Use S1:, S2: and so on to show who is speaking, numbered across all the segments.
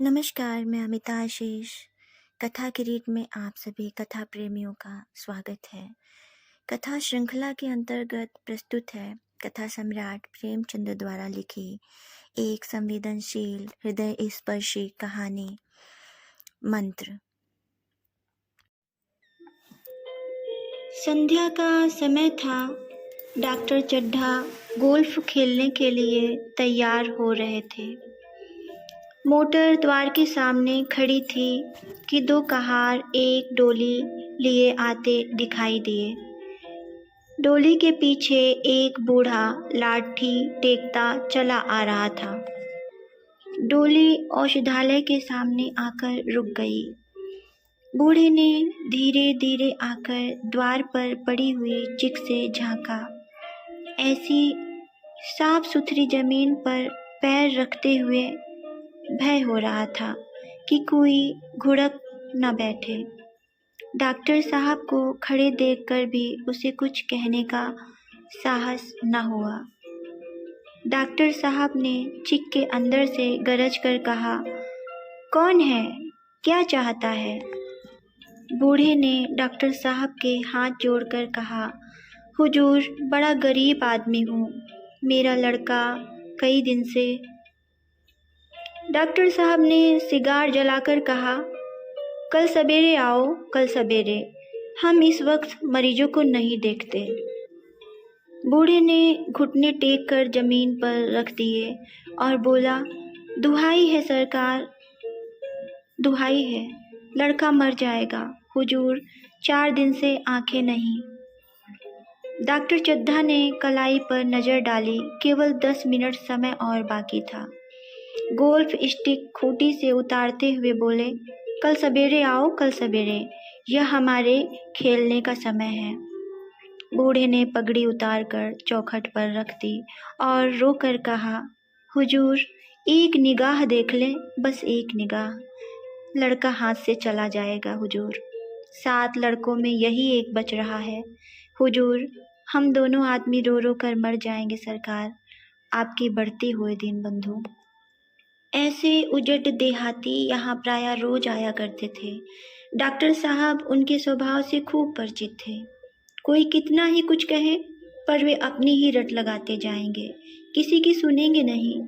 S1: नमस्कार, मैं अमिता आशीष। कथा किरीट में आप सभी कथा प्रेमियों का स्वागत है। कथा श्रृंखला के अंतर्गत प्रस्तुत है कथा सम्राट प्रेमचंद द्वारा लिखी एक संवेदनशील हृदय स्पर्शी कहानी मंत्र। संध्या का समय था। डॉक्टर चड्ढा गोल्फ खेलने के लिए तैयार हो रहे थे। मोटर द्वार के सामने खड़ी थी कि दो कहार एक डोली लिए आते दिखाई दिए। डोली के पीछे एक बूढ़ा लाठी टेकता चला आ रहा था। डोली औषधालय के सामने आकर रुक गई। बूढ़े ने धीरे धीरे आकर द्वार पर पड़ी हुई चिक से झांका। ऐसी साफ सुथरी जमीन पर पैर रखते हुए भय हो रहा था कि कोई घुड़क न बैठे। डॉक्टर साहब को खड़े देखकर भी उसे कुछ कहने का साहस न हुआ। डॉक्टर साहब ने चिक के अंदर से गरज कर कहा, कौन है, क्या चाहता है? बूढ़े ने डॉक्टर साहब के हाथ जोड़कर कहा, हुजूर, बड़ा गरीब आदमी हूँ, मेरा लड़का कई दिन से। डॉक्टर साहब ने सिगार जलाकर कहा, कल सवेरे आओ, कल सवेरे, हम इस वक्त मरीजों को नहीं देखते। बूढ़े ने घुटने टेक कर जमीन पर रख दिए और बोला, दुहाई है सरकार, दुहाई है, लड़का मर जाएगा, हुजूर, 4 दिन से आंखें नहीं। डॉक्टर चड्ढा ने कलाई पर नजर डाली। केवल 10 मिनट समय और बाकी था। गोल्फ स्टिक खूंटी से उतारते हुए बोले, कल सवेरे आओ, कल सवेरे, यह हमारे खेलने का समय है। बूढ़े ने पगड़ी उतारकर चौखट पर रख दी और रोकर कहा, हुजूर, एक निगाह देख ले, बस एक निगाह, लड़का हाथ से चला जाएगा हुजूर। 7 लड़कों में यही एक बच रहा है। हुजूर, हम दोनों आदमी रो रो कर मर जाएंगे सरकार, आपकी बढ़ती हुए दिन बंधु। ऐसे उजट देहाती यहाँ प्रायः रोज आया करते थे। डॉक्टर साहब उनके स्वभाव से खूब परिचित थे। कोई कितना ही कुछ कहे, पर वे अपनी ही रट लगाते जाएंगे, किसी की सुनेंगे नहीं।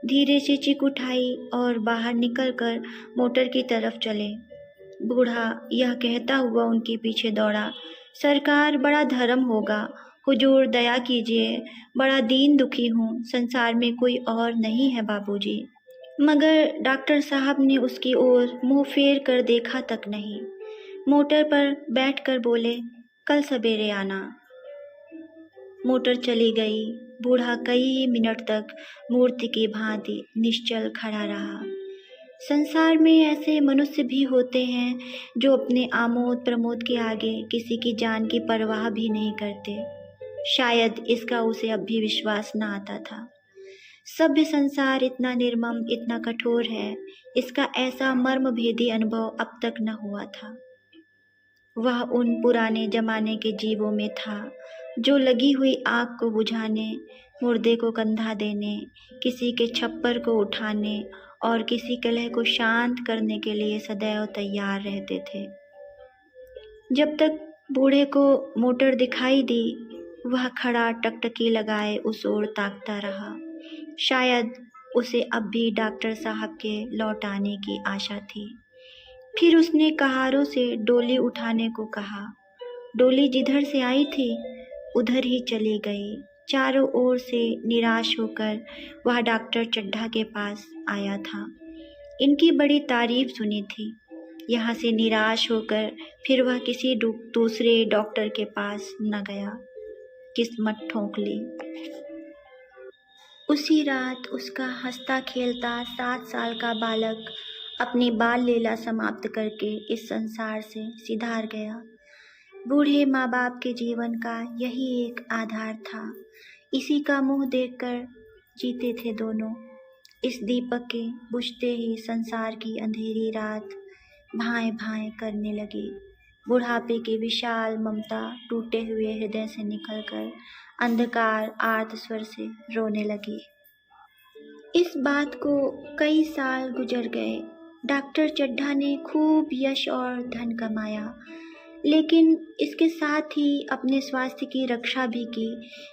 S1: धीरे से चिक उठाई और बाहर निकलकर मोटर की तरफ चले। बूढ़ा यह कहता हुआ उनके पीछे दौड़ा, सरकार, बड़ा धर्म होगा, हुजूर दया कीजिए, बड़ा दीन दुखी हूँ, संसार में कोई और नहीं है बाबूजी। मगर डॉक्टर साहब ने उसकी ओर मुंह फेर कर देखा तक नहीं। मोटर पर बैठकर बोले, कल सवेरे आना। मोटर चली गई। बूढ़ा कई मिनट तक मूर्ति की भांति निश्चल खड़ा रहा। संसार में ऐसे मनुष्य भी होते हैं जो अपने आमोद प्रमोद के आगे किसी की जान की परवाह भी नहीं करते। शायद इसका उसे अब भी विश्वास न आता था। सभ्य संसार इतना निर्मम, इतना कठोर है, इसका ऐसा मर्म भेदी अनुभव अब तक न हुआ था। वह उन पुराने जमाने के जीवों में था जो लगी हुई आग को बुझाने, मुर्दे को कंधा देने, किसी के छप्पर को उठाने और किसी कलह को शांत करने के लिए सदैव तैयार रहते थे। जब तक बूढ़े को मोटर दिखाई दी, वह खड़ा टकटकी लगाए उस ओर ताकता रहा। शायद उसे अब भी डॉक्टर साहब के लौट आने की आशा थी। फिर उसने कहारों से डोली उठाने को कहा। डोली जिधर से आई थी उधर ही चली गई। चारों ओर से निराश होकर वह डॉक्टर चड्ढा के पास आया था। इनकी बड़ी तारीफ सुनी थी। यहाँ से निराश होकर फिर वह किसी दूसरे डॉक्टर के पास न गया। किस्मत ठोंक ली। उसी रात उसका हंसता खेलता 7 साल का बालक अपनी बाल लीला समाप्त करके इस संसार से सिधार गया। बूढ़े माँ बाप के जीवन का यही एक आधार था। इसी का मुंह देखकर जीते थे दोनों। इस दीपक के बुझते ही संसार की अंधेरी रात भाएं भाएं करने लगी। बुढ़ापे की विशाल ममता टूटे हुए हृदय से निकलकर अंधकार आर्त स्वर से रोने लगी। इस बात को कई साल गुजर गए। डॉक्टर चड्ढा ने खूब यश और धन कमाया, लेकिन इसके साथ ही अपने स्वास्थ्य की रक्षा भी की,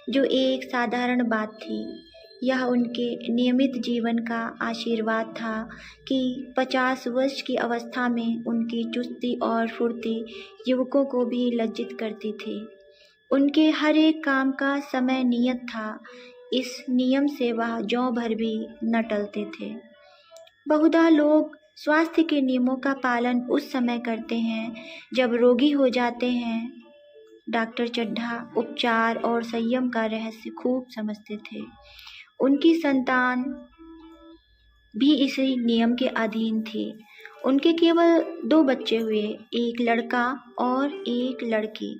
S1: जो एक साधारण बात थी। यह उनके नियमित जीवन का आशीर्वाद था कि 50 वर्ष की अवस्था में उनकी चुस्ती और फुर्ती युवकों को भी लज्जित करती थी। उनके हर एक काम का समय नियत था। इस नियम से वह ज्यों भर भी न टलते थे। बहुधा लोग स्वास्थ्य के नियमों का पालन उस समय करते हैं जब रोगी हो जाते हैं। डॉक्टर चड्ढा उपचार और संयम का रहस्य खूब समझते थे। उनकी संतान भी इसी नियम के अधीन थी। उनके केवल 2 बच्चे हुए, एक लड़का और एक लड़की।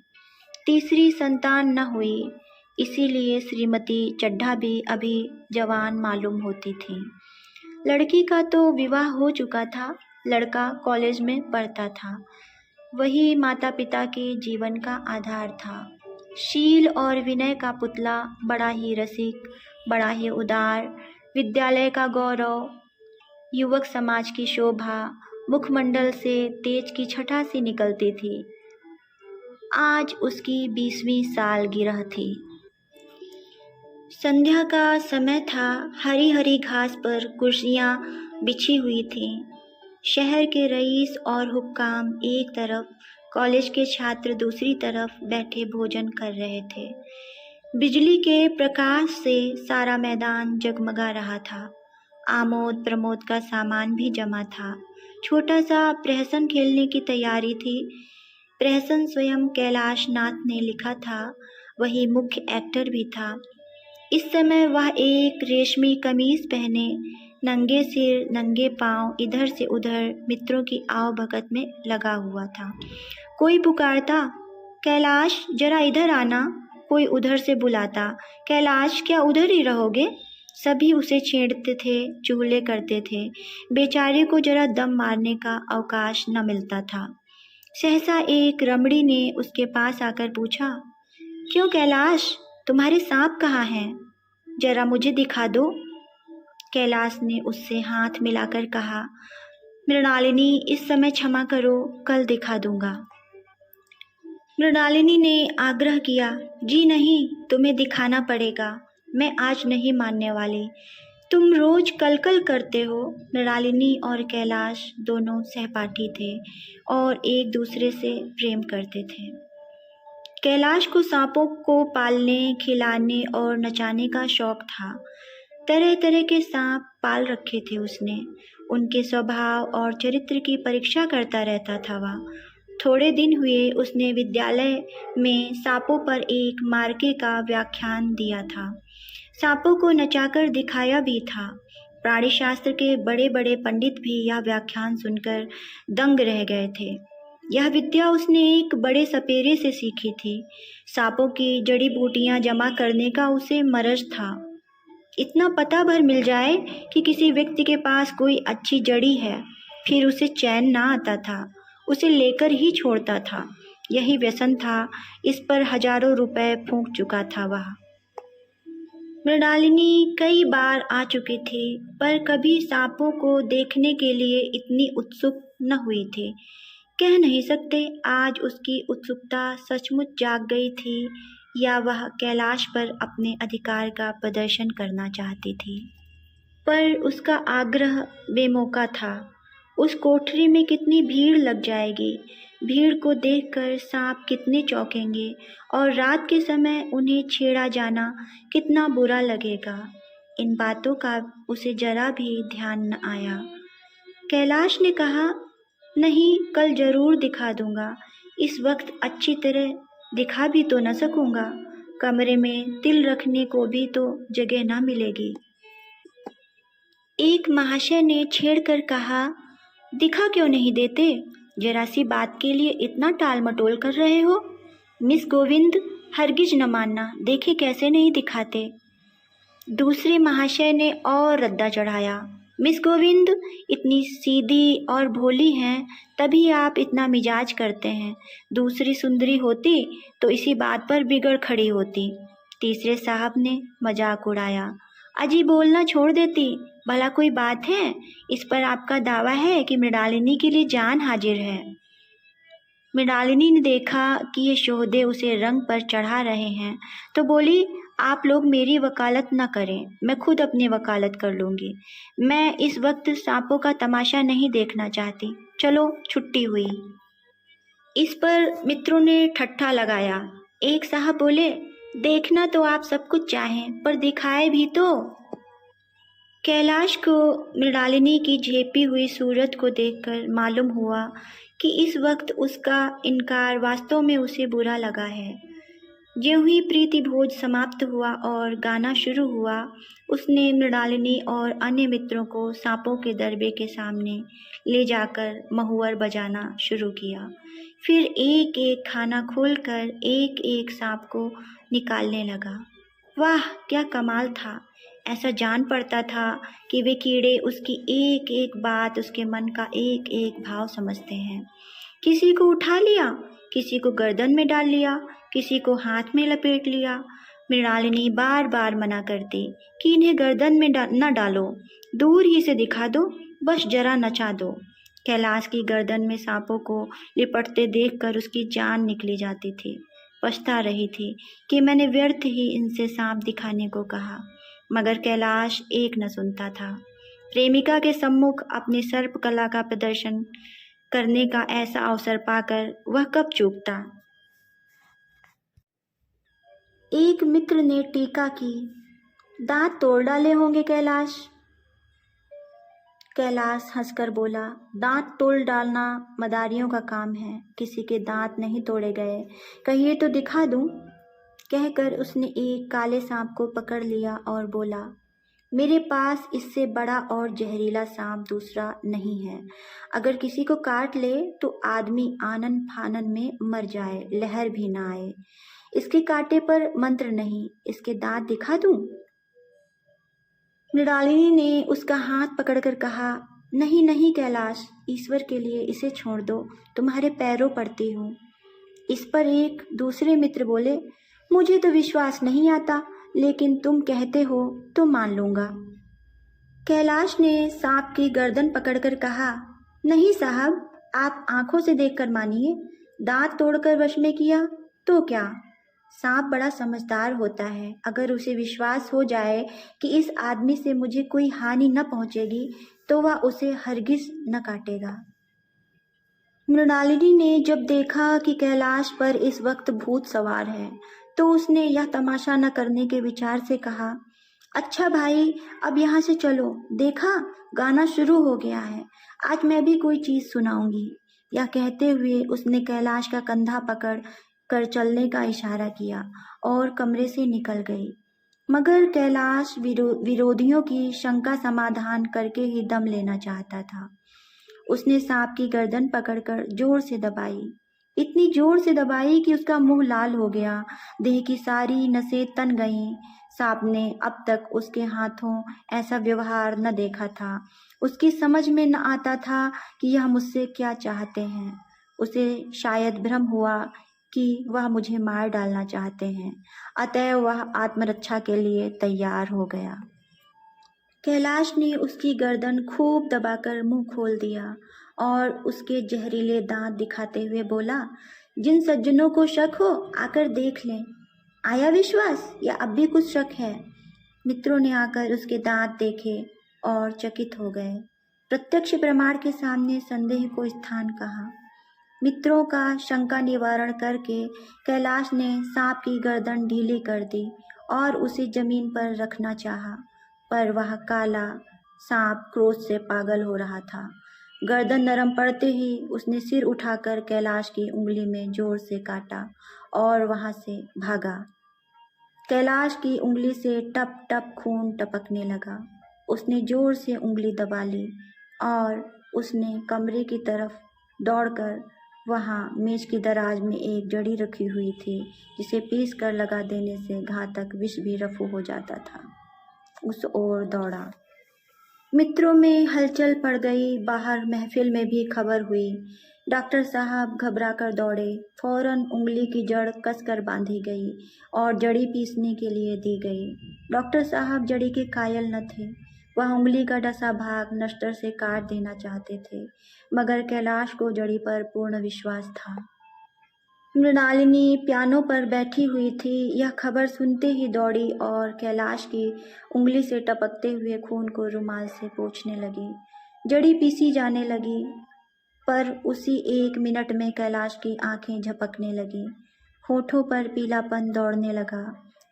S1: तीसरी संतान न हुई, इसीलिए श्रीमती चड्ढा भी अभी जवान मालूम होती थी। लड़की का तो विवाह हो चुका था, लड़का कॉलेज में पढ़ता था। वही माता पिता के जीवन का आधार था। शील और विनय का पुतला, बड़ा ही रसिक, बड़ा ही उदार, विद्यालय का गौरव, युवक समाज की शोभा, मुखमंडल से तेज की छटा सी निकलती थी। आज उसकी 20वीं सालगिरह थी। संध्या का समय था। हरी हरी घास पर कुर्सियां बिछी हुई थीं। शहर के रईस और हुक्काम एक तरफ, कॉलेज के छात्र दूसरी तरफ बैठे भोजन कर रहे थे। बिजली के प्रकाश से सारा मैदान जगमगा रहा था। आमोद प्रमोद का सामान भी जमा था। छोटा सा प्रहसन खेलने की तैयारी थी। प्रहसन स्वयं कैलाश नाथ ने लिखा था, वही मुख्य एक्टर भी था। इस समय वह एक रेशमी कमीज पहने, नंगे सिर नंगे पांव इधर से उधर मित्रों की आव भगत में लगा हुआ था। कोई पुकारता, कैलाश जरा इधर आना। कोई उधर से बुलाता, कैलाश क्या उधर ही रहोगे। सभी उसे छेड़ते थे, चुगले करते थे। बेचारे को जरा दम मारने का अवकाश न मिलता था। सहसा एक रमणी ने उसके पास आकर पूछा, क्यों कैलाश, तुम्हारे सांप कहाँ हैं? जरा मुझे दिखा दो। कैलाश ने उससे हाथ मिलाकर कहा, मृणालिनी इस समय क्षमा करो, कल दिखा दूंगा। मृणालिनी ने आग्रह किया, जी नहीं, तुम्हें दिखाना पड़ेगा, मैं आज नहीं मानने वाली। तुम रोज कल कल करते हो। मृणालिनी और कैलाश दोनों सहपाठी थे और एक दूसरे से प्रेम करते थे। कैलाश को सांपों को पालने, खिलाने और नचाने का शौक था। तरह तरह के सांप पाल रखे थे उसने। उनके स्वभाव और चरित्र की परीक्षा करता रहता था वह। थोड़े दिन हुए उसने विद्यालय में सांपों पर एक मार्के का व्याख्यान दिया था। सांपों को नचाकर दिखाया भी था। प्राणीशास्त्र के बड़े बड़े पंडित भी यह व्याख्यान सुनकर दंग रह गए थे। यह विद्या उसने एक बड़े सपेरे से सीखी थी। सांपों की जड़ी बूटियां जमा करने का उसे मरज था। इतना पता भर मिल जाए कि किसी व्यक्ति के पास कोई अच्छी जड़ी है, फिर उसे चैन ना आता था, उसे लेकर ही छोड़ता था। यही व्यसन था। इस पर हजारों रुपए फूंक चुका था वह। मृणालिनी कई बार आ चुकी थी, पर कभी सांपों को देखने के लिए इतनी उत्सुक न हुई थी। कह नहीं सकते आज उसकी उत्सुकता सचमुच जाग गई थी या वह कैलाश पर अपने अधिकार का प्रदर्शन करना चाहती थी। पर उसका आग्रह बेमौका था। उस कोठरी में कितनी भीड़ लग जाएगी, भीड़ को देखकर सांप कितने चौंकेंगे और रात के समय उन्हें छेड़ा जाना कितना बुरा लगेगा। इन बातों का उसे जरा भी ध्यान न आया। कैलाश ने कहा, नहीं, कल जरूर दिखा दूंगा। इस वक्त अच्छी तरह दिखा भी तो न सकूंगा, कमरे में तिल रखने को भी तो जगह ना मिलेगी। एक महाशय ने छेड़कर कहा, दिखा क्यों नहीं देते? जरा सी बात के लिए इतना टाल मटोल कर रहे हो। मिस गोविंद, हरगिज न मानना, देखे कैसे नहीं दिखाते। दूसरे महाशय ने और रद्दा चढ़ाया, मिस गोविंद इतनी सीधी और भोली हैं, तभी आप इतना मिजाज करते हैं। दूसरी सुंदरी होती तो इसी बात पर बिगड़ खड़ी होती। तीसरे साहब ने मजाक उड़ाया, अजी बोलना छोड़ देती। भला कोई बात है? इस पर आपका दावा है कि मृणालिनी के लिए जान हाजिर है। मृणालिनी ने देखा कि ये शोहदे उसे रंग पर चढ़ा रहे हैं तो बोली, आप लोग मेरी वकालत न करें, मैं खुद अपनी वकालत कर लूँगी। मैं इस वक्त सांपों का तमाशा नहीं देखना चाहती। चलो, छुट्टी हुई। इस पर मित्रों ने ठट्ठा लगाया। एक साहब बोले, देखना तो आप सब कुछ चाहें, पर दिखाए भी तो। कैलाश को मृणालिनी की झेपी हुई सूरत को देखकर मालूम हुआ कि इस वक्त उसका इनकार वास्तव में उसे बुरा लगा है। ज्यों ही प्रीति भोज समाप्त हुआ और गाना शुरू हुआ, उसने मृणालिनी और अन्य मित्रों को सांपों के दरबे के सामने ले जाकर महुअर बजाना शुरू किया। फिर एक एक खाना खोलकर एक एक सांप को निकालने लगा। वाह, क्या कमाल था! ऐसा जान पड़ता था कि वे कीड़े उसकी एक एक बात, उसके मन का एक एक भाव समझते हैं। किसी को उठा लिया, किसी को गर्दन में डाल लिया, किसी को हाथ में लपेट लिया। मृणालिनी बार बार मना करती कि इन्हें गर्दन में न डालो, दूर ही से दिखा दो, बस जरा नचा दो। कैलाश की गर्दन में सांपों को लिपटते देखकर उसकी जान निकली जाती थी। पछता रही थी कि मैंने व्यर्थ ही इनसे सांप दिखाने को कहा, मगर कैलाश एक न सुनता था। प्रेमिका के सम्मुख अपनी सर्प कला का प्रदर्शन करने का ऐसा अवसर पाकर वह कब चूकता। एक मित्र ने टीका की, दांत तोड़ डाले होंगे कैलाश। कैलाश हंसकर बोला, दांत तोड़ डालना मदारियों का काम है, किसी के दांत नहीं तोड़े गए, कहिए तो दिखा दूं। कहकर उसने एक काले सांप को पकड़ लिया और बोला, मेरे पास इससे बड़ा और जहरीला सांप दूसरा नहीं है। अगर किसी को काट ले तो आदमी आनन फानन में मर जाए, लहर भी ना आए। इसके कांटे पर मंत्र नहीं, इसके दांत दिखा दूं। मृणालिनी ने उसका हाथ पकड़कर कहा, नहीं नहीं कैलाश, ईश्वर के लिए इसे छोड़ दो, तुम्हारे पैरों पड़ती हूँ। इस पर एक दूसरे मित्र बोले, मुझे तो विश्वास नहीं आता, लेकिन तुम कहते हो तो मान लूंगा। कैलाश ने सांप की गर्दन पकड़कर कहा, नहीं साहब, आप आंखों से देखकर मानिए, दांत तोड़कर वश में किया तो क्या। सांप बड़ा समझदार होता है, अगर उसे विश्वास हो जाए कि इस आदमी से मुझे कोई हानि न पहुंचेगी तो वह उसे हरगिज न काटेगा। मृणालिनी ने जब देखा कि कैलाश पर इस वक्त भूत सवार है तो उसने यह तमाशा न करने के विचार से कहा, अच्छा भाई, अब यहाँ से चलो, देखा गाना शुरू हो गया है, आज मैं भी कोई चीज सुनाऊंगी। यह कहते हुए उसने कैलाश का कंधा पकड़ कर चलने का इशारा किया और कमरे से निकल गई। मगर कैलाश विरोधियों की शंका समाधान करके ही दम लेना चाहता था। उसने सांप की गर्दन पकड़कर जोर से दबाई, इतनी जोर से दबाई कि उसका मुंह लाल हो गया, देह की सारी नसें तन गईं। सांप ने अब तक उसके हाथों ऐसा व्यवहार न देखा था। उसकी समझ में न आता था कि यह मुझसे क्या चाहते हैं। उसे शायद भ्रम हुआ कि वह मुझे मार डालना चाहते हैं, अतः वह आत्मरक्षा के लिए तैयार हो गया। कैलाश ने उसकी गर्दन खूब दबाकर मुंह खोल दिया और उसके जहरीले दांत दिखाते हुए बोला, जिन सज्जनों को शक हो आकर देख लें। आया विश्वास या अब भी कुछ शक है? मित्रों ने आकर उसके दांत देखे और चकित हो गए। प्रत्यक्ष प्रमाण के सामने संदेह को स्थान कहा। मित्रों का शंका निवारण करके कैलाश ने सांप की गर्दन ढीली कर दी और उसे जमीन पर रखना चाहा, पर वह काला सांप क्रोध से पागल हो रहा था। गर्दन नरम पड़ते ही उसने सिर उठाकर कैलाश की उंगली में जोर से काटा और वहां से भागा। कैलाश की उंगली से टप टप खून टपकने लगा। उसने जोर से उंगली दबा ली और उसने कमरे की तरफ दौड़कर वहां मेज की दराज में एक जड़ी रखी हुई थी, जिसे पीस कर लगा देने से घातक विष भी रफू हो जाता था, उस ओर दौड़ा। मित्रों में हलचल पड़ गई। बाहर महफिल में भी खबर हुई डॉक्टर साहब घबराकर दौड़े। फौरन उंगली की जड़ कसकर बांधी गई और जड़ी पीसने के लिए दी गई। डॉक्टर साहब जड़ी के कायल न थे। वह उंगली का डसा भाग नश्तर से काट देना चाहते थे, मगर कैलाश को जड़ी पर पूर्ण विश्वास था। मृणालिनी पियानो पर बैठी हुई थी। यह खबर सुनते ही दौड़ी और कैलाश की उंगली से टपकते हुए खून को रुमाल से पोंछने लगी। जड़ी पीसी जाने लगी, पर उसी 1 मिनट में कैलाश की आंखें झपकने लगीं। होठों पर पीलापन दौड़ने लगा,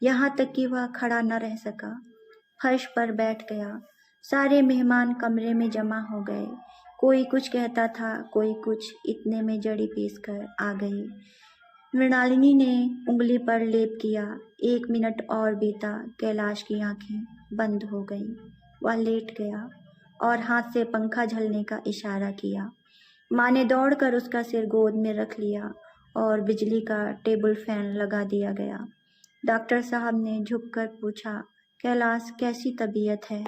S1: यहाँ तक कि वह खड़ा न रह सका। फर्श पर बैठ गया। सारे मेहमान कमरे में जमा हो गए। कोई कुछ कहता था, कोई कुछ। इतने में जड़ी पीस कर आ गई। मृणालिनी ने उंगली पर लेप किया। 1 मिनट और बीता। कैलाश की आंखें बंद हो गईं। वह लेट गया और हाथ से पंखा झलने का इशारा किया। माँ ने दौड़कर उसका सिर गोद में रख लिया और बिजली का टेबल फैन लगा दिया गया। डॉक्टर साहब ने झुककर पूछा, कैलाश कैसी तबीयत है?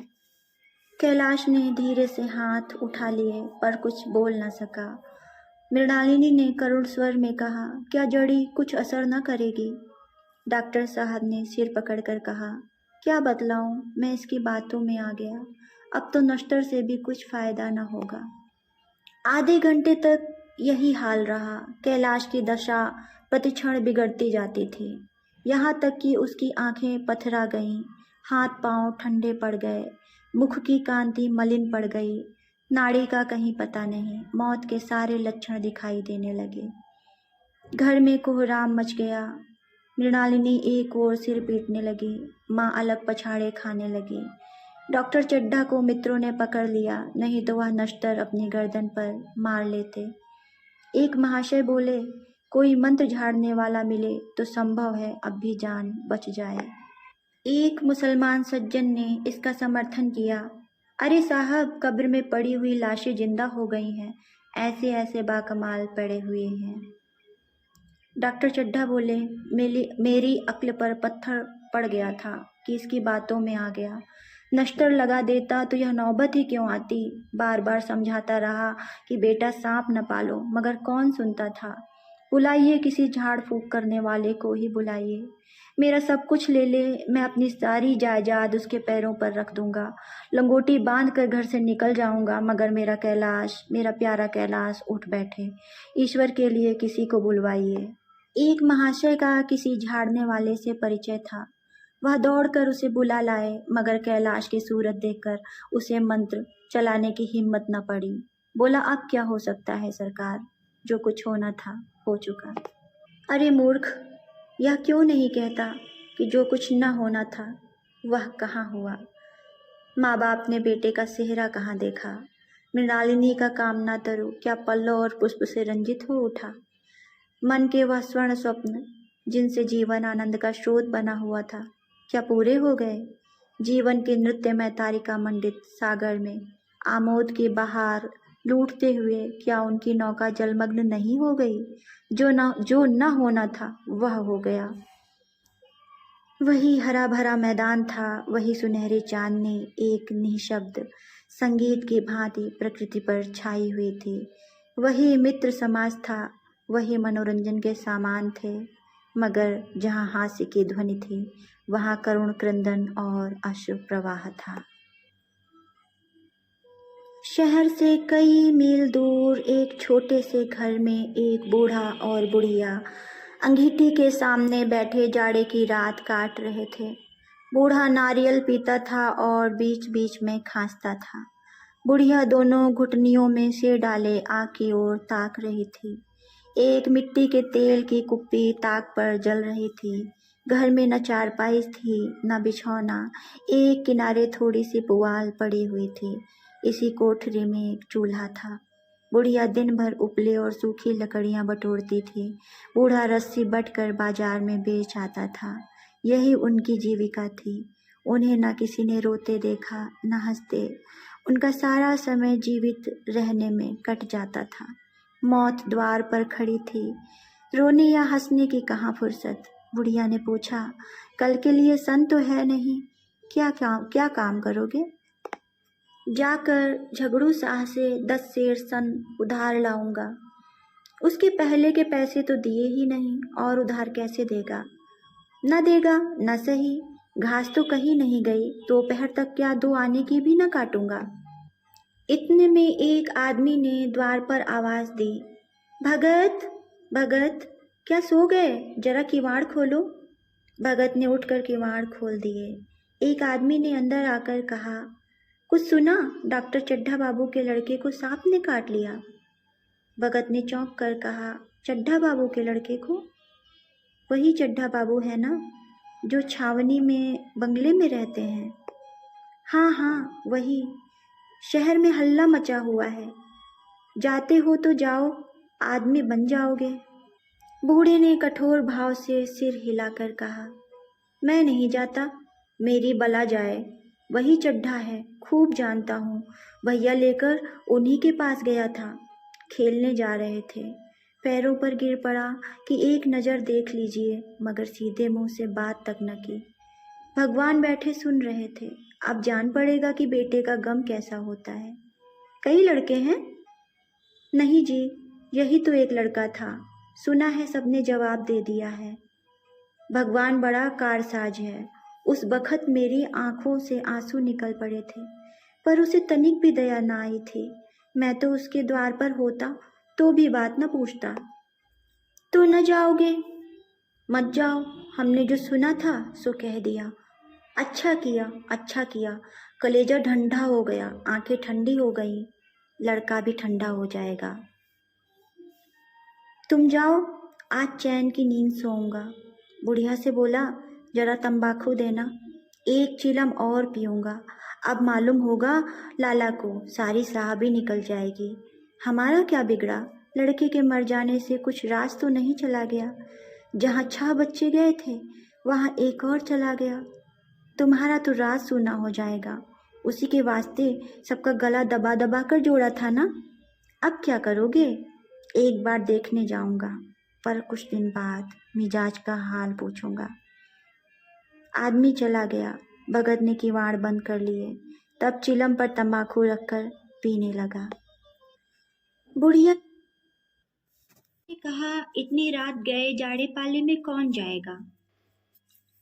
S1: कैलाश ने धीरे से हाथ उठा लिए, पर कुछ बोल न सका। मृणालिनी ने करुण स्वर में कहा, क्या जड़ी कुछ असर न करेगी? डॉक्टर साहब ने सिर पकड़कर कहा, क्या बतलाऊं, मैं इसकी बातों में आ गया। अब तो नश्तर से भी कुछ फायदा न होगा। आधे घंटे तक यही हाल रहा। कैलाश की दशा प्रतिक्षण बिगड़ती जाती थी, यहाँ तक कि उसकी आंखें पथरा गईं, हाथ पांव ठंडे पड़ गए, मुख की कांति मलिन पड़ गई, नाड़ी का कहीं पता नहीं। मौत के सारे लक्षण दिखाई देने लगे। घर में कोहराम मच गया। मृणालिनी एक ओर सिर पीटने लगी, माँ अलग पछाड़े खाने लगी। डॉक्टर चड्ढा को मित्रों ने पकड़ लिया, नहीं तो वह नश्तर अपनी गर्दन पर मार लेते। एक महाशय बोले, कोई मंत्र झाड़ने वाला मिले तो संभव है अब भी जान बच जाए। एक मुसलमान सज्जन ने इसका समर्थन किया, अरे साहब, कब्र में पड़ी हुई लाशें जिंदा हो गई हैं, ऐसे ऐसे बाकमाल पड़े हुए हैं। डॉक्टर चड्ढा बोले, मेरी अक्ल पर पत्थर पड़ गया था कि इसकी बातों में आ गया। नश्तर लगा देता तो यह नौबत ही क्यों आती। बार बार समझाता रहा कि बेटा सांप न पालो, मगर कौन सुनता था। बुलाइए, किसी झाड़ फूक करने वाले को ही बुलाइए। मेरा सब कुछ ले ले, मैं अपनी सारी जायदाद उसके पैरों पर रख दूंगा। लंगोटी बांध कर घर से निकल जाऊंगा, मगर मेरा कैलाश, मेरा प्यारा कैलाश उठ बैठे। ईश्वर के लिए किसी को बुलवाइए। एक महाशय का किसी झाड़ने वाले से परिचय था। वह दौड़कर उसे बुला लाए, मगर कैलाश की सूरत देखकर उसे मंत्र चलाने की हिम्मत न पड़ी। बोला, अब क्या हो सकता है सरकार, जो कुछ होना था हो चुका। अरे मूर्ख, यह क्यों नहीं कहता कि जो कुछ न होना था वह कहाँ हुआ। माँ बाप ने बेटे का सेहरा कहाँ देखा। मृणालिनी का कामना तरु क्या पल्लव और पुष्प से रंजित हो उठा। मन के वह स्वर्ण स्वप्न जिनसे जीवन आनंद का स्रोत बना हुआ था, क्या पूरे हो गए। जीवन के नृत्य में तारिका मंडित सागर में आमोद की बहार लूटते हुए क्या उनकी नौका जलमग्न नहीं हो गई। जो न होना था वह हो गया। वही हरा भरा मैदान था, वही सुनहरी चांदनी एक निःशब्द संगीत की भांति प्रकृति पर छाई हुई थी। वही मित्र समाज था, वही मनोरंजन के सामान थे, मगर जहाँ हास्य की ध्वनि थी वहाँ करुण क्रंदन और अश्रु प्रवाह था। शहर से कई मील दूर एक छोटे से घर में एक बूढ़ा और बुढ़िया अंगीठी के सामने बैठे जाड़े की रात काट रहे थे। बूढ़ा नारियल पीता था और बीच बीच में खांसता था। बुढ़िया दोनों घुटनियों में सिर डाले आग की ओर ताक रही थी। एक मिट्टी के तेल की कुप्पी ताक पर जल रही थी। घर में न चारपाई थी न बिछौना, एक किनारे थोड़ी सी पुआल पड़ी हुई थी। इसी कोठरी में एक चूल्हा था। बुढ़िया दिन भर उपले और सूखी लकड़ियां बटोरती थी। बूढ़ा रस्सी बटकर बाजार में बेच आता था। यही उनकी जीविका थी। उन्हें न किसी ने रोते देखा न हंसते। उनका सारा समय जीवित रहने में कट जाता था। मौत द्वार पर खड़ी थी। रोने या हंसने की कहाँ फुर्सत। बुढ़िया ने पूछा, कल के लिए सन तो है नहीं, क्या काम करोगे? जाकर झगड़ू शाह से 10 सेर सन उधार लाऊंगा। उसके पहले के पैसे तो दिए ही नहीं और उधार कैसे देगा। न देगा न सही, घास तो कहीं नहीं गई, दोपहर तक क्या 2 आने की भी न काटूंगा। इतने में एक आदमी ने द्वार पर आवाज दी, भगत भगत, क्या सो गए? जरा किवाड़ खोलो। भगत ने उठकर किवाड़ खोल दिए। एक आदमी ने अंदर आकर कहा, कुछ सुना? डॉक्टर चड्ढा बाबू के लड़के को सांप ने काट लिया। भगत ने चौंक कर कहा, चड्ढा बाबू के लड़के को? वही चड्ढा बाबू है ना, जो छावनी में बंगले में रहते हैं? हाँ हाँ वही। शहर में हल्ला मचा हुआ है, जाते हो तो जाओ, आदमी बन जाओगे। बूढ़े ने कठोर भाव से सिर हिलाकर कहा, मैं नहीं जाता, मेरी बला जाए। वही चड्ढा है, खूब जानता हूँ। भैया लेकर उन्हीं के पास गया था, खेलने जा रहे थे, पैरों पर गिर पड़ा कि एक नज़र देख लीजिए, मगर सीधे मुंह से बात तक न की। भगवान बैठे सुन रहे थे। अब जान पड़ेगा कि बेटे का गम कैसा होता है। कई लड़के हैं? नहीं जी, यही तो एक लड़का था। सुना है सबने जवाब दे दिया है। भगवान बड़ा कारसाज है। उस बखत मेरी आंखों से आंसू निकल पड़े थे, पर उसे तनिक भी दया ना आई थी। मैं तो उसके द्वार पर होता तो भी बात न पूछता। तो न जाओगे? मत जाओ, हमने जो सुना था सो कह दिया। अच्छा किया, अच्छा किया। कलेजा ठंडा हो गया, आंखें ठंडी हो गई, लड़का भी ठंडा हो जाएगा। तुम जाओ, आज चैन की नींद सोऊंगा। बुढ़िया से बोला, जरा तंबाकू देना, एक चिलम और पीऊंगा। अब मालूम होगा लाला को, सारी साहबी निकल जाएगी। हमारा क्या बिगड़ा? लड़के के मर जाने से कुछ राज तो नहीं चला गया। जहाँ 6 बच्चे गए थे वहाँ एक और चला गया। तुम्हारा तो राज सूना हो जाएगा। उसी के वास्ते सबका गला दबा दबा कर जोड़ा था ना। अब क्या करोगे? एक बार देखने जाऊंगा, पर कुछ दिन बाद मिजाज का हाल पूछूंगा। आदमी चला गया। भगत ने किवाड़ बंद कर लिए, तब चिलम पर तंबाकू रखकर पीने लगा। बुढ़िया ने कहा, इतनी रात गए जाड़े पाले में कौन जाएगा?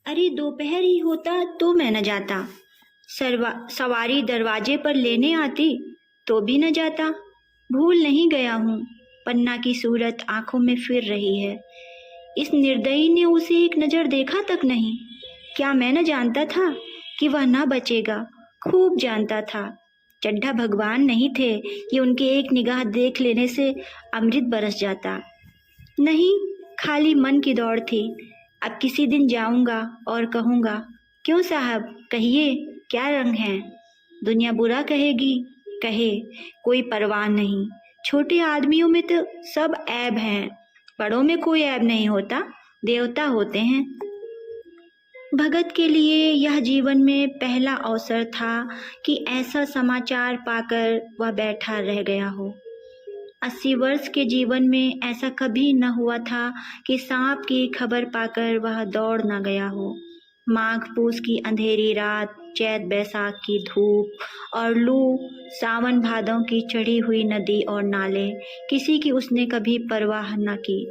S1: अरे दोपहर ही होता तो मैं न जाता। सवारी दरवाजे पर लेने आती तो भी न जाता। भूल नहीं गया हूँ। पन्ना की सूरत आंखों में फिर रही है। इस निर्दयी ने उसे एक नज़र देखा तक नहीं। क्या मैं न जानता था कि वह न बचेगा? खूब जानता था। चड्ढा भगवान नहीं थे कि उनके एक निगाह देख लेने से अमृत बरस जाता। नहीं, खाली मन की दौड़ थी। अब किसी दिन जाऊंगा और कहूँगा, क्यों साहब, कहिए क्या रंग है? दुनिया बुरा कहेगी, कहे, कोई परवाह नहीं। छोटे आदमियों में तो सब ऐब हैं, बड़ों में कोई ऐब नहीं होता, देवता होते हैं। भगत के लिए यह जीवन में पहला अवसर था कि ऐसा समाचार पाकर वह बैठा रह गया हो। 80 वर्ष के जीवन में ऐसा कभी न हुआ था कि सांप की खबर पाकर वह दौड़ न गया हो। माघ पूस की अंधेरी रात, चैत बैसाख की धूप और लू, सावन भादों की चढ़ी हुई नदी और नाले, किसी की उसने कभी परवाह न की।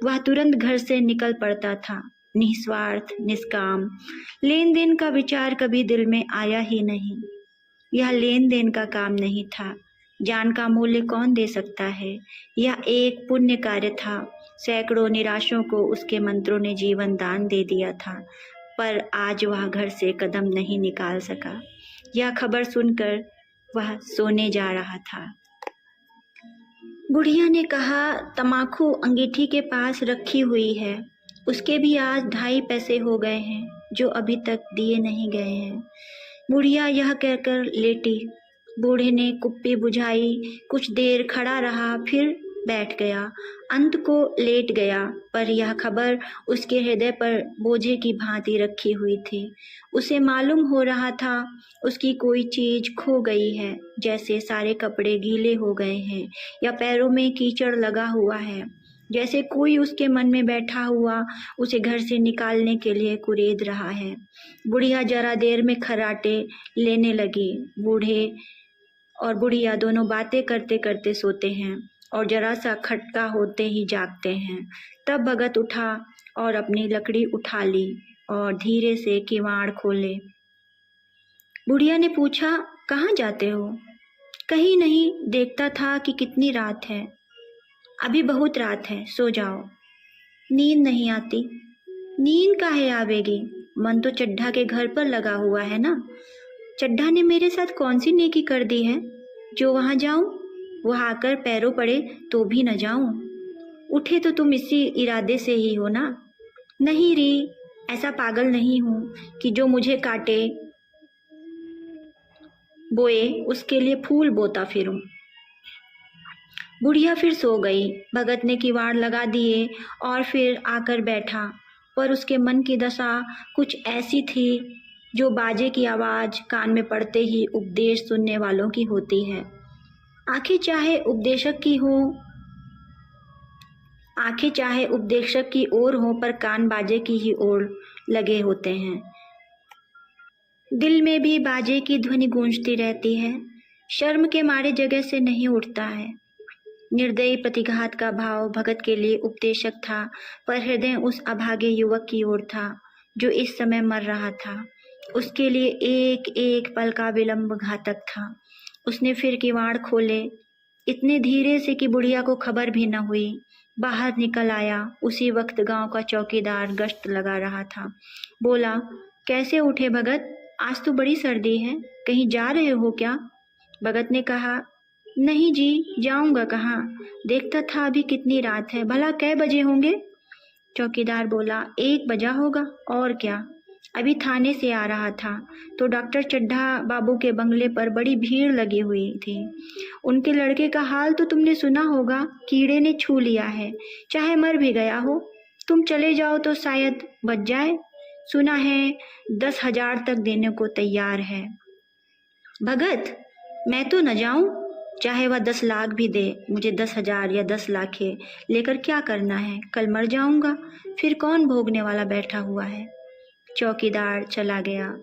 S1: वह तुरंत घर से निकल पड़ता था, निस्वार्थ, निष्काम। लेन देन का विचार कभी दिल में आया ही नहीं। यह लेन देन का काम नहीं था। जान का मूल्य कौन दे सकता है? यह एक पुण्य कार्य था। सैकड़ों निराशों को उसके मंत्रों ने जीवन दान दे दिया था, पर आज वह घर से कदम नहीं निकाल सका। यह खबर सुनकर वह सोने जा रहा था। बुढ़िया ने कहा, तमाकू अंगीठी के पास रखी हुई है, उसके भी आज 2.5 पैसे हो गए हैं, जो अभी तक दिए नहीं गए हैं। बुढ़िया यह कहकर लेटी। बूढ़े ने कुप्पी बुझाई, कुछ देर खड़ा रहा, फिर बैठ गया, अंत को लेट गया, पर यह खबर उसके हृदय पर बोझे की भांति रखी हुई थी। उसे मालूम हो रहा था उसकी कोई चीज खो गई है, जैसे सारे कपड़े गीले हो गए हैं या पैरों में कीचड़ लगा हुआ है, जैसे कोई उसके मन में बैठा हुआ उसे घर से निकालने के लिए कुरेद रहा है। बुढ़िया जरा देर में खर्राटे लेने लगी। बूढ़े और बुढ़िया दोनों बातें करते करते सोते हैं। और जरा सा खटका होते ही जागते हैं। तब भगत उठा और अपनी लकड़ी उठा ली और धीरे से किवाड़ खोले। बुढ़िया ने पूछा, कहाँ जाते हो? कहीं नहीं, देखता था कि कितनी रात है। अभी बहुत रात है, सो जाओ। नींद नहीं आती। नींद काहे आवेगी? मन तो चड्ढा के घर पर लगा हुआ है ना। चड्ढा ने मेरे साथ कौन सी नेकी कर दी है जो वहां जाऊं? वह आकर पैरों पड़े तो भी न जाऊं। उठे तो तुम इसी इरादे से ही हो ना? नहीं री, ऐसा पागल नहीं हूं कि जो मुझे काटे बोए उसके लिए फूल बोता फिरूं। बुढ़िया फिर सो गई। भगत ने किवाड़ लगा दिए और फिर आकर बैठा, पर उसके मन की दशा कुछ ऐसी थी जो बाजे की आवाज कान में पड़ते ही उपदेश सुनने वालों की होती है। आंखें चाहे उपदेशक की ओर हो, पर कान बाजे की ही ओर लगे होते हैं। दिल में भी बाजे की ध्वनि गूंजती रहती है। शर्म के मारे जगह से नहीं उठता है। निर्दयी प्रतिघात का भाव भगत के लिए उपदेशक था, पर हृदय उस अभागे युवक की ओर था जो इस समय मर रहा था। उसके लिए एक एक पल का विलंब घातक था। उसने फिर किवाड़ खोले, इतने धीरे से कि बुढ़िया को खबर भी न हुई। बाहर निकल आया। उसी वक्त गांव का चौकीदार गश्त लगा रहा था। बोला, कैसे उठे भगत? आज तो बड़ी सर्दी है, कहीं जा रहे हो क्या? भगत ने कहा, नहीं जी, जाऊंगा कहाँ? देखता था अभी कितनी रात है। भला कै बजे होंगे? चौकीदार बोला, 1 बजा होगा, और क्या। अभी थाने से आ रहा था तो डॉक्टर चड्ढा बाबू के बंगले पर बड़ी भीड़ लगी हुई थी। उनके लड़के का हाल तो तुमने सुना होगा, कीड़े ने छू लिया है, चाहे मर भी गया हो। तुम चले जाओ तो शायद बच जाए। सुना है 10,000 तक देने को तैयार है। भगत, मैं तो न जाऊं, चाहे वह 10 लाख भी दे। मुझे 10,000 या 10 लाख लेकर क्या करना है? कल मर जाऊंगा, फिर कौन भोगने वाला बैठा हुआ है। चौकीदार चला गया।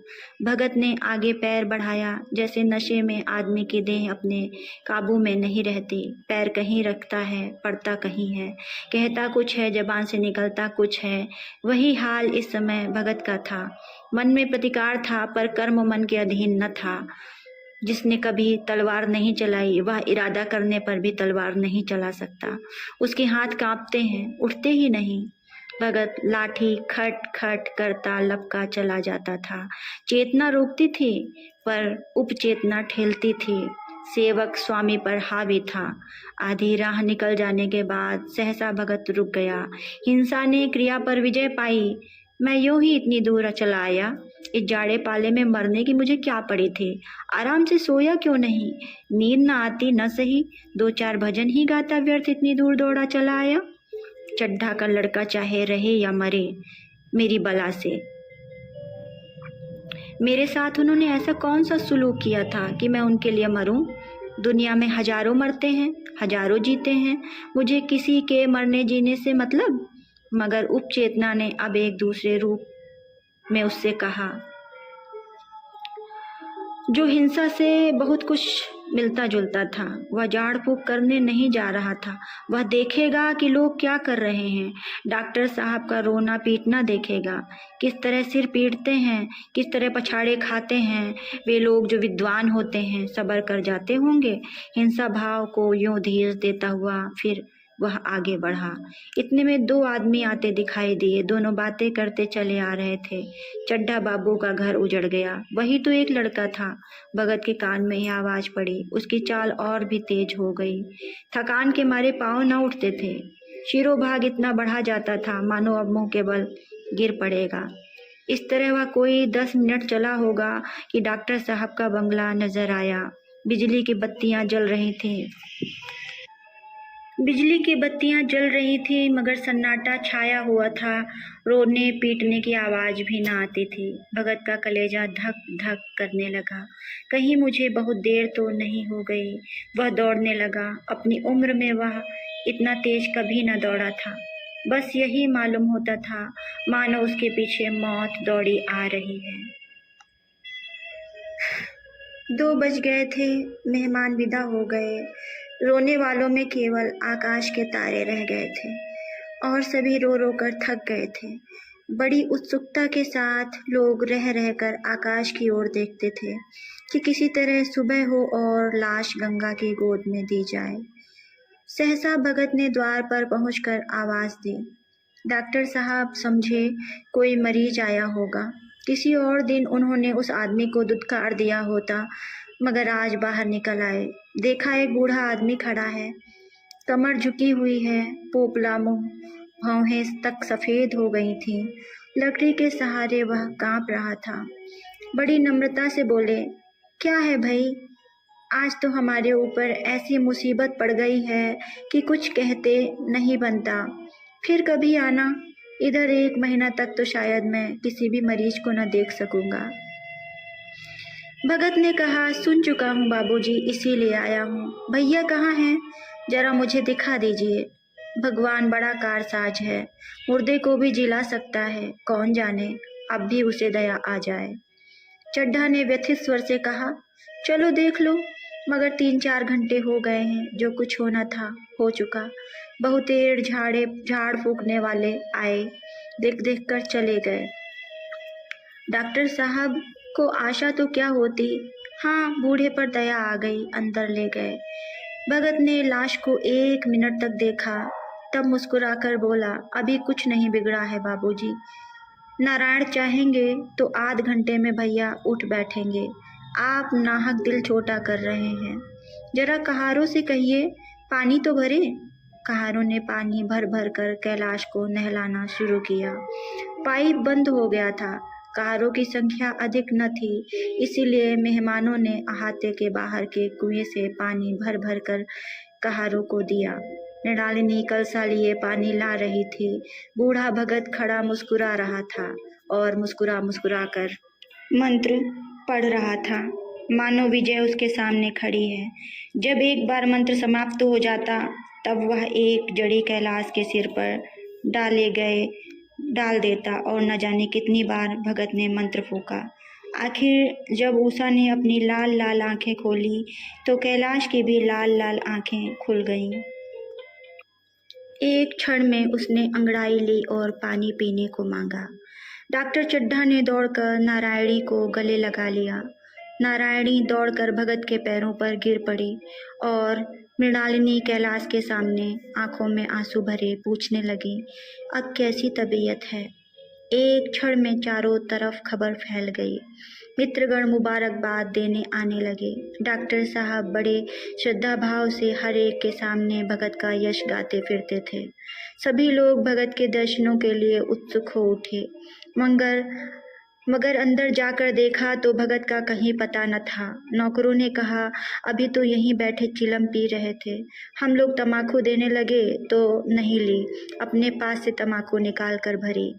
S1: भगत ने आगे पैर बढ़ाया। जैसे नशे में आदमी की देह अपने काबू में नहीं रहती, पैर कहीं रखता है, पड़ता कहीं है, कहता कुछ है, जबान से निकलता कुछ है। वही हाल इस समय भगत का था। मन में प्रतिकार था, पर कर्म मन के अधीन न था। जिसने कभी तलवार नहीं चलाई, वह इरादा करने पर भी तलवार नहीं चला सकता। उसके हाथ कांपते हैं, उठते ही नहीं। भगत लाठी खट खट करता लपका चला जाता था। चेतना रोकती थी, पर उपचेतना ठेलती थी। सेवक स्वामी पर हावी था। आधी राह निकल जाने के बाद सहसा भगत रुक गया। हिंसा ने क्रिया पर विजय पाई। मैं यूं ही इतनी दूर चला आया। इस जाड़े पाले में मरने की मुझे क्या पड़ी थी? आराम से सोया क्यों नहीं? नींद न आती न सही, 2-4 भजन ही गाता व्यर्थ इतनी दूर दौड़ा चला आया। चड्ढा का लड़का चाहे रहे या मरे, मेरी बला से। मेरे साथ उन्होंने ऐसा कौन सा सुलूक किया था कि मैं उनके लिए मरूं? दुनिया में हजारों मरते हैं, हजारों जीते हैं, मुझे किसी के मरने जीने से मतलब। मगर उपचेतना ने अब एक दूसरे रूप में उससे कहा, जो हिंसा से बहुत कुछ मिलता जुलता था। वह झाड़ फूक करने नहीं जा रहा था, वह देखेगा कि लोग क्या कर रहे हैं। डॉक्टर साहब का रोना पीटना देखेगा, किस तरह सिर पीटते हैं, किस तरह पछाड़े खाते हैं। वे लोग जो विद्वान होते हैं सबर कर जाते होंगे। हिंसा भाव को यूं धीरज देता हुआ फिर वह आगे बढ़ा। इतने में 2 आदमी आते दिखाई दिए। दोनों बातें करते चले आ रहे थे। चड्ढा बाबू का घर उजड़ गया। वही तो एक लड़का था। भगत के कान में यह आवाज पड़ी। उसकी चाल और भी तेज हो गई। थकान के मारे पांव न उठते थे। शिरोभाग इतना बढ़ा जाता था मानो अब मुंह के बल गिर पड़ेगा। इस तरह वह कोई 10 मिनट चला होगा कि डॉक्टर साहब का बंगला नजर आया। बिजली की बत्तियां जल रही थी, मगर सन्नाटा छाया हुआ था। रोने पीटने की आवाज भी ना आती थी। भगत का कलेजा धक धक करने लगा। कहीं मुझे बहुत देर तो नहीं हो गई। वह दौड़ने लगा। अपनी उम्र में वह इतना तेज कभी न दौड़ा था। बस यही मालूम होता था मानो उसके पीछे मौत दौड़ी आ रही है। 2 बज गए थे। मेहमान विदा हो गए। रोने वालों में केवल आकाश के तारे रह गए थे और सभी रो रो कर थक गए थे। बड़ी उत्सुकता के साथ लोग रह रहकर आकाश की ओर देखते थे कि किसी तरह सुबह हो और लाश गंगा की गोद में दी जाए। सहसा भगत ने द्वार पर पहुंचकर आवाज दी। डॉक्टर साहब समझे कोई मरीज आया होगा। किसी और दिन उन्होंने उस आदमी को दुत्कार दिया होता, मगर आज बाहर निकल आए, देखा एक बूढ़ा आदमी खड़ा है, कमर झुकी हुई है, पोपला मुंह, भौहें तक सफेद हो गई थीं। लकड़ी के सहारे वह कांप रहा था। बड़ी नम्रता से बोले, क्या है भाई, आज तो हमारे ऊपर ऐसी मुसीबत पड़ गई है कि कुछ कहते नहीं बनता। फिर कभी आना, इधर 1 महीना तक तो शायद मैं किसी भी मरीज को न देख सकूंगा। भगत ने कहा, सुन चुका हूँ बाबूजी, इसीलिए आया हूँ। भैया कहाँ हैं? जरा मुझे दिखा दीजिए। भगवान बड़ा कारसाज है, मुर्दे को भी जिला सकता है, कौन जाने अब भी उसे दया आ जाए। चड्ढा ने व्यथित स्वर से कहा, चलो देख लो, मगर 3-4 घंटे हो गए हैं, जो कुछ होना था हो चुका। बहुतेर झाड़ फूकने वाले आए, देख देख कर चले गए। डॉक्टर साहब को आशा तो क्या होती, हाँ बूढ़े पर दया आ गई, अंदर ले गए। भगत ने लाश को 1 मिनट तक देखा, तब मुस्कुराकर बोला, अभी कुछ नहीं बिगड़ा है बाबूजी। नारायण चाहेंगे तो आध घंटे में भैया उठ बैठेंगे। आप नाहक दिल छोटा कर रहे हैं। जरा कहारों से कहिए पानी तो भरे। कहारों ने पानी भर भर कर कैलाश को नहलाना शुरू किया। पाइप बंद हो गया था। कहारों की संख्या अधिक न थी, इसीलिए मेहमानों ने अहाते के बाहर के कुएं से पानी भर भर कर कहारों को दिया। मृणालिनी कलसा लिए पानी ला रही थी। बूढ़ा भगत खड़ा मुस्कुरा रहा था और मुस्कुरा मुस्कुरा कर मंत्र पढ़ रहा था, मानो विजय उसके सामने खड़ी है। जब एक बार मंत्र समाप्त हो जाता, तब वह एक जड़ी कैलाश के सिर पर डाल देता और न जाने कितनी बार भगत ने मंत्र फूका। आखिर जब उषा ने अपनी लाल लाल आंखें खोली, तो कैलाश की भी लाल लाल आंखें खुल गईं। एक क्षण में उसने अंगड़ाई ली और पानी पीने को मांगा। डॉक्टर चड्ढा ने दौड़कर नारायणी को गले लगा लिया। नारायणी दौड़कर भगत के पैरों पर गिर पड़ी और मृणालिनी कैलाश के सामने आंखों में आंसू भरे पूछने लगी, अब कैसी तबीयत है? एक क्षण में चारों तरफ खबर फैल गई। मित्रगण मुबारकबाद देने आने लगे। डॉक्टर साहब बड़े श्रद्धा भाव से हर एक के सामने भगत का यश गाते फिरते थे। सभी लोग भगत के दर्शनों के लिए उत्सुक हो उठे, मगर अंदर जाकर देखा तो भगत का कहीं पता न था। नौकरों ने कहा, अभी तो यहीं बैठे चिलम पी रहे थे, हम लोग तमाकू देने लगे तो नहीं ली, अपने पास से तमाकू निकाल कर भरी।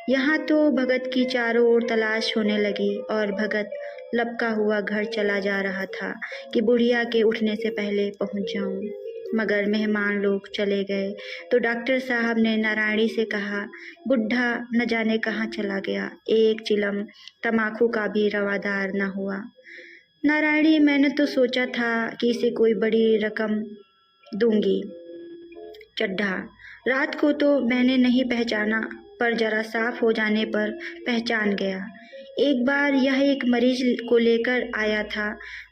S1: यहाँ तो भगत की चारों ओर तलाश होने लगी और भगत लपका हुआ घर चला जा रहा था कि बुढ़िया के उठने से पहले पहुँच जाऊँ। मगर मेहमान लोग चले गए तो डॉक्टर साहब ने नारायणी से कहा, बुढ़ा न जाने कहाँ चला गया, एक चिलम तमाकू का भी रवादार न हुआ। नारायणी, मैंने तो सोचा था कि इसे कोई बड़ी रकम दूंगी। चड्ढा, रात को तो मैंने नहीं पहचाना, पर जरा साफ हो जाने पर पहचान गया। एक बार यह एक मरीज को लेकर आया था।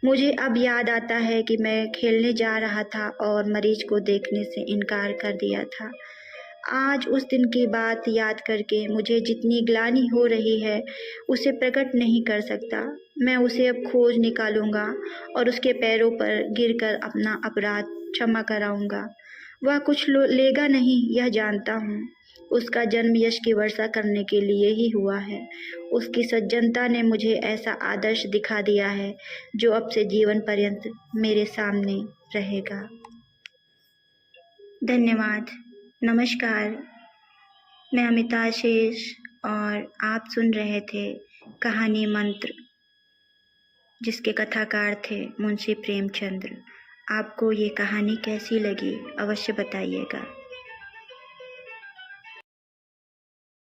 S1: मुझे अब याद आता है कि मैं खेलने जा रहा था और मरीज को देखने से इनकार कर दिया था। आज उस दिन की बात याद करके मुझे जितनी ग्लानि हो रही है, उसे प्रकट नहीं कर सकता। मैं उसे अब खोज निकालूंगा और उसके पैरों पर गिरकर अपना अपराध क्षमा कराऊंगा। वह कुछ लेगा नहीं, यह जानता हूँ। उसका जन्म यश की वर्षा करने के लिए ही हुआ है। उसकी सज्जनता ने मुझे ऐसा आदर्श दिखा दिया है जो अब से जीवन पर्यंत मेरे सामने रहेगा। धन्यवाद। नमस्कार, मैं अमिता शेष और आप सुन रहे थे कहानी मंत्र, जिसके कथाकार थे मुंशी प्रेमचंद्र। आपको ये कहानी कैसी लगी अवश्य बताइएगा।